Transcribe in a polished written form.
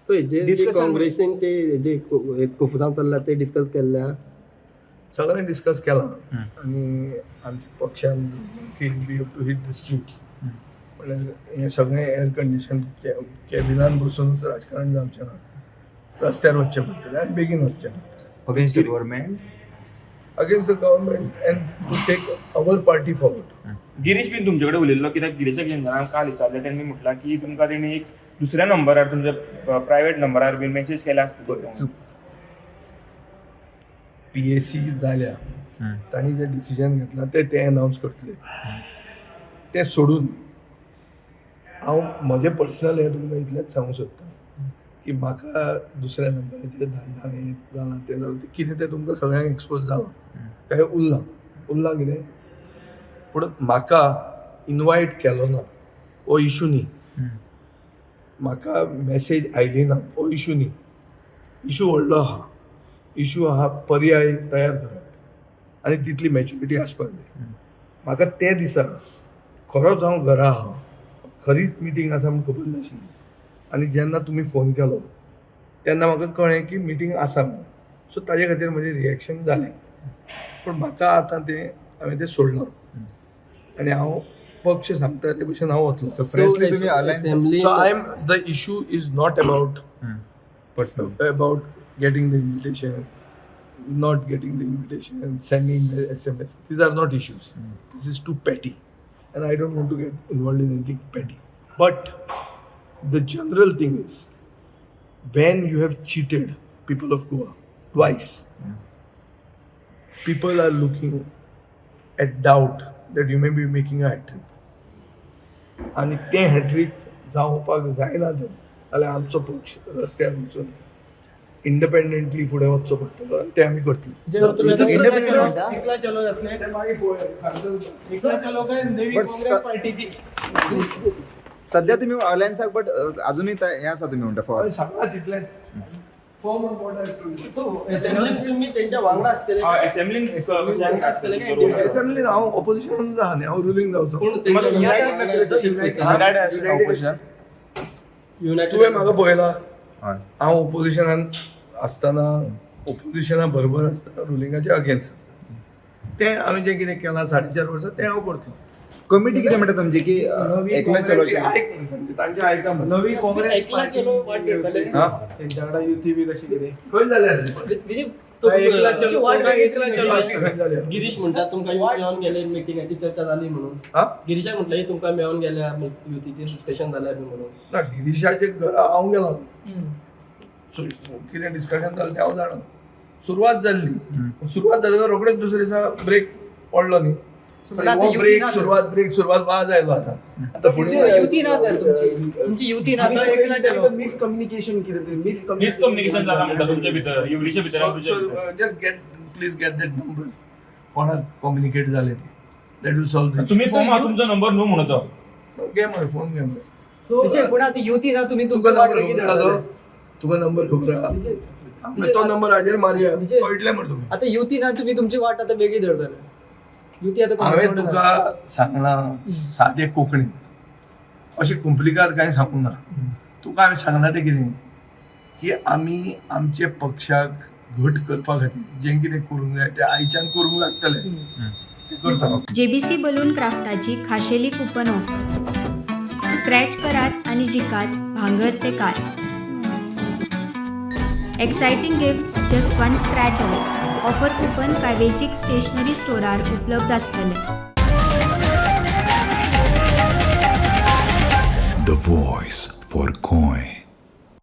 So हेजे काँग्रेसींचे जे कुफसांव चल्ला ते डिस्कस केल्ल्या सगळें डिस्कस केलां आनी आमच्या पक्षान की we have to hit the streets म्हळ्यार हें सगळें एअर कंडिशन कॅबिनान बसूनच राजकारण जावचें ना रस्त्यार वचचें पडटलें आनी बेगीन वचचें पडटलें against the government and to take our party forward. Girish बीन तुमचे कडेन उलयल्लो कित्याक गिरीशाक जेन्ना काल विचारलें तेणी म्हटलां की तुमकां तेणी एक दुसऱ्या नंबरार तुमच्या प्रायवेट नंबरार बीन मेसेज केला आसता. PAC जाल्या तांणी जें डिसिजन घेतलां ते अनावन्स करतले ते सोडून हांव म्हजें पर्सनल हें तुमकां इतलेंच सांगूंक सोदतां की म्हाका दुसऱ्या नंबराचेर धाडलां हें जालां तें जालां तें कितें तें तुमकां सगळ्यांक एक्सपोज जालां काय उरलां कितें पूण म्हाका इनवायट केलो ना हो इशू न्ही म्हाका मेसेज आयली ना हो इशू न्ही इशू व्हडलो आहा इशू आहा पर्याय तयार करप आनी तितली मॅच्युरिटी आसपाक जाय. म्हाका ते दिसा खरोच हांव घरा आहा खरीच मिटींग आसा म्हूण खबर नाशिल्ली आनी जेन्ना तुमी फोन केलो तेन्ना म्हाका कळ्ळें की मिटींग आसा म्हणून सो ताजे खातीर म्हजें रिएक्शन जालें पूण म्हाका आतां तें हांवें तें सोडलां आनी हांव पक्ष सांगता ते भशेन हांव वतलो. So I am the issue is not about getting the invitation, not getting the invitation, sending the SMS. These are not issues. This is too petty. And I don't want to get involved in anything petty. But the general thing is, when you have cheated people of Goa twice, people are looking at doubt that you may be making a hat-trick. And ते hat-trick जावपाक जायना जाल्यार आमचो पक्ष रस्त्यार वचून independently फुडें वचचो पडटलो आनी ते आमी करतले. सध्या तुम्ही अलायन्साक बट अजूनही हें आसा तुमी म्हणटा फॉर सांगा तितलेंच फॉर्म असेंब्लीन हांव ऑपोजिशनान आहा न्ही हांव रुलींग जावचो तुवें म्हाका पळयला हांव ऑपोजिशनान आसतना ऑपोजिशना बरोबर आसता रुलिंगाच्या अगेन्स्ट आसता तें हांवें जें कितें केलां 4.5 वर्सां तें हांव करतलो. कमिटी कितें म्हणटा तुमची की एकलो चलो तांचें आयका नवी काँग्रेस तेंच्या कडेन युती बी कशी कितें खंय जाल्यार गिरीश म्हणटा तुमकां मेळोन गेले मिटिंगाची चर्चा जाली म्हणून गिरीशाक म्हटलें तुमकां मेळोन गेल्या युतीचेर डिस्कशन जाल्यार म्हणून ना गिरीशाचे घरा हांव गेलो कितें डिस्कशन जालें तें हांव जाणा सुरवात जाल्ली सुरवात जाल्यार रोखडेच दुसरे दिसा ब्रेक पडलो न्ही ब्रेक सुरवात वाज आयलो आतां मिसकम्युनिकेशन मिसकम्युनिकेशन जालां म्हणटा तुमच्या भितर युवरीच्या भितर just please get that number कोणाक कम्युनिकेट जालें तें दॅट विल सॉल्व. तुम्ही फोन हा तुमचा नंबर न्हू म्हणतो घे मरे फोन घे सो पूण आतां युती ना तुमी तुका नंबर खबर आहा तो नंबर हाजेर मारया कळटलें मरे तुका. आतां युती ना तुमी तुमची वाट आतां वेगळी धरतले युती आतां हांवें तुका सांगलां सादें कोंकणीन अशें कॉम्प्लिकेट कांय सांगूंक ना तुका हांवें सांगलां तें कितें की आमी आमचे पक्षाक घट करपा खातीर जें कितें करूंक जाय तें आयच्यान करूंक लागतलें तें करता. JBC बलून क्राफ्टाची खाशेली कुपन ऑफर स्क्रॅच करात आणि जिकात भांगर ते car. Exciting gifts just one scratch away. Offer coupon काय वेंचीक स्टेशनरी स्टोरार उपलब्ध आसतले. The voice for coin.